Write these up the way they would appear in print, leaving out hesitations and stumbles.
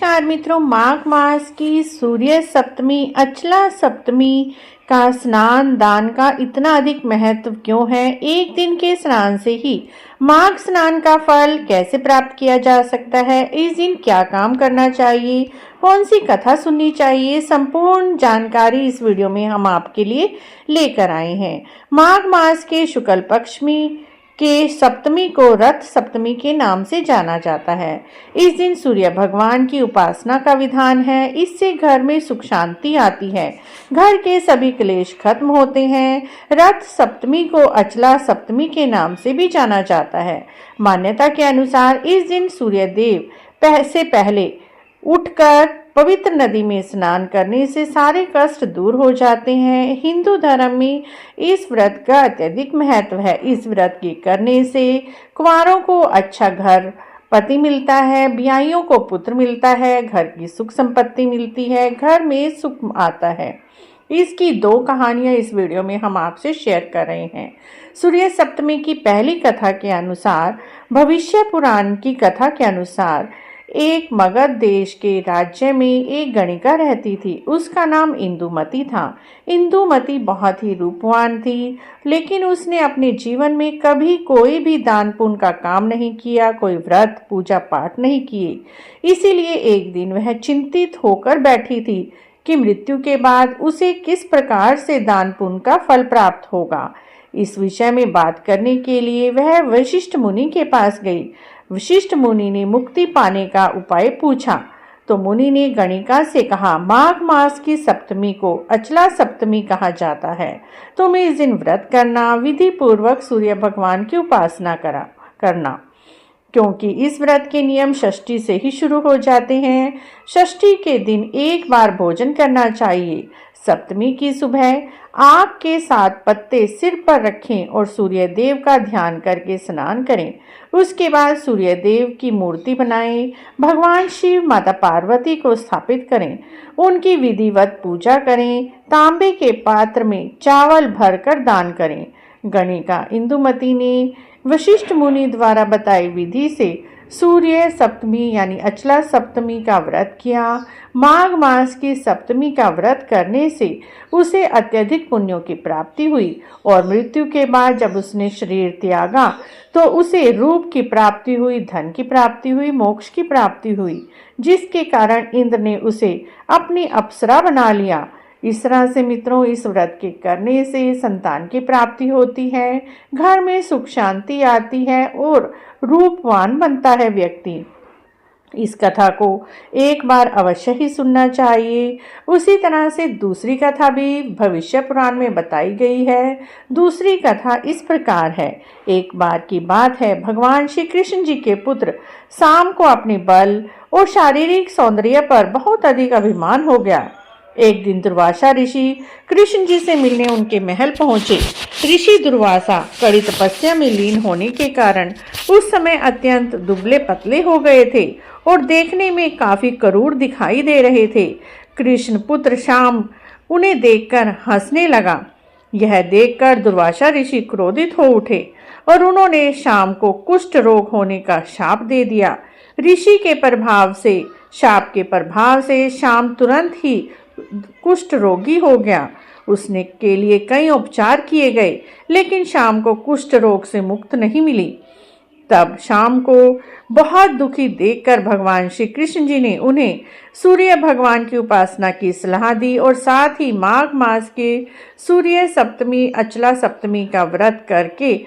नमस्कार मित्रों, माघ मास की सूर्य सप्तमी अचला सप्तमी का स्नान दान का इतना अधिक महत्व क्यों है? एक दिन के स्नान से ही माघ स्नान का फल कैसे प्राप्त किया जा सकता है? इस दिन क्या काम करना चाहिए? कौन सी कथा सुननी चाहिए? संपूर्ण जानकारी इस वीडियो में हम आपके लिए लेकर आए हैं। माघ मास के शुक्ल पक्ष में के सप्तमी को रथ सप्तमी के नाम से जाना जाता है। इस दिन सूर्य भगवान की उपासना का विधान है। इससे घर में सुख शांति आती है, घर के सभी क्लेश खत्म होते हैं। रथ सप्तमी को अचला सप्तमी के नाम से भी जाना जाता है। मान्यता के अनुसार इस दिन सूर्य देव से पहले उठकर पवित्र नदी में स्नान करने से सारे कष्ट दूर हो जाते हैं। हिंदू धर्म में इस व्रत का अत्यधिक महत्व है। इस व्रत के करने से कुंवारों को अच्छा घर पति मिलता है, ब्याहियों को पुत्र मिलता है, घर की सुख संपत्ति मिलती है, घर में सुख आता है। इसकी दो कहानियां इस वीडियो में हम आपसे शेयर कर रहे हैं। सूर्य सप्तमी की पहली कथा के अनुसार, भविष्य पुराण की कथा के अनुसार, एक मगध देश के राज्य में एक गणिका रहती थी। उसका नाम इंदुमती था। इंदुमती बहुत ही रूपवान थी, लेकिन उसने अपने जीवन में कभी कोई भी दान पुण्य का काम नहीं किया, कोई व्रत पूजा पाठ नहीं किए। इसीलिए एक दिन वह चिंतित होकर बैठी थी कि मृत्यु के बाद उसे किस प्रकार से दान पुण्य का फल प्राप्त होगा। इस विषय में बात करने के लिए वह वशिष्ठ मुनि के पास गई। वशिष्ठ मुनि ने मुक्ति पाने का उपाय पूछा तो मुनि ने गणिका से कहा, माघ मास की सप्तमी को अचला सप्तमी कहा जाता है। तुम इस दिन व्रत करना, विधि पूर्वक सूर्य भगवान की उपासना करना, क्योंकि इस व्रत के नियम षष्ठी से ही शुरू हो जाते हैं। षष्ठी के दिन एक बार भोजन करना चाहिए। सप्तमी की सुबह आग के 7 पत्ते सिर पर रखें और सूर्य देव का ध्यान करके स्नान करें। उसके बाद सूर्य देव की मूर्ति बनाएं, भगवान शिव, माता पार्वती को स्थापित करें, उनकी विधिवत पूजा करें, तांबे के पात्र में चावल भरकर दान करें। गणिका इंदुमती ने वशिष्ठ मुनि द्वारा बताई विधि से सूर्य सप्तमी यानी अचला सप्तमी का व्रत किया। माघ मास की सप्तमी का व्रत करने से उसे अत्यधिक पुण्यों की प्राप्ति हुई और मृत्यु के बाद जब उसने शरीर त्यागा तो उसे रूप की प्राप्ति हुई, धन की प्राप्ति हुई, मोक्ष की प्राप्ति हुई, जिसके कारण इंद्र ने उसे अपनी अप्सरा बना लिया। इस तरह से मित्रों, इस व्रत के करने से संतान की प्राप्ति होती है, घर में सुख शांति आती है और रूपवान बनता है व्यक्ति। इस कथा को एक बार अवश्य ही सुनना चाहिए। उसी तरह से दूसरी कथा भी भविष्य पुराण में बताई गई है। दूसरी कथा इस प्रकार है। एक बार की बात है, भगवान श्री कृष्ण जी के पुत्र शाम को अपने बल और शारीरिक सौंदर्य पर बहुत अधिक अभिमान हो गया। एक दिन दुर्वासा ऋषि कृष्ण जी से मिलने उनके महल पहुंचे। ऋषि दुर्वासा कड़ी तपस्या में लीन होने के कारण उस समय अत्यंत दुबले पतले हो गए थे और देखने में काफी क्रूर दिखाई दे रहे थे। कृष्ण पुत्र शाम उन्हें देखकर हंसने लगा। यह देखकर दुर्वासा ऋषि क्रोधित हो उठे और उन्होंने शाम को कुष्ठ रोग होने का शाप दे दिया। ऋषि के शाप के प्रभाव से शाम तुरंत ही कुष्ठ रोगी हो गया। उसने के लिए कई उपचार किए गए, लेकिन शाम को कुष्ठ रोग से मुक्त नहीं मिली। तब शाम को बहुत दुखी देखकर भगवान श्री कृष्ण जी ने उन्हें सूर्य भगवान की उपासना की सलाह दी और साथ ही माघ मास के सूर्य सप्तमी अचला सप्तमी का व्रत करके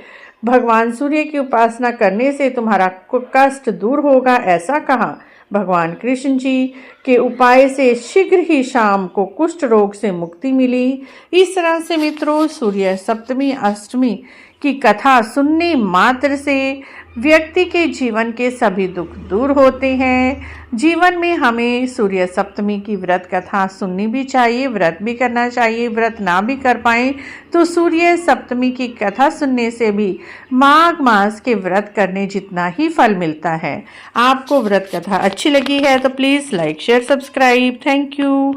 भगवान सूर्य की उपासना करने से तुम्हारा कष्ट दूर होगा, ऐसा कहा। भगवान कृष्ण जी के उपाय से शीघ्र ही शाम को कुष्ठ रोग से मुक्ति मिली। इस तरह से मित्रों, सूर्य सप्तमी अष्टमी की कथा सुनने मात्र से व्यक्ति के जीवन के सभी दुख दूर होते हैं। जीवन में हमें सूर्य सप्तमी की व्रत कथा सुननी भी चाहिए, व्रत भी करना चाहिए। व्रत ना भी कर पाए तो सूर्य सप्तमी की कथा सुनने से भी माघ मास के व्रत करने जितना ही फल मिलता है। आपको व्रत कथा अच्छी लगी है तो please like, share, subscribe. Thank you.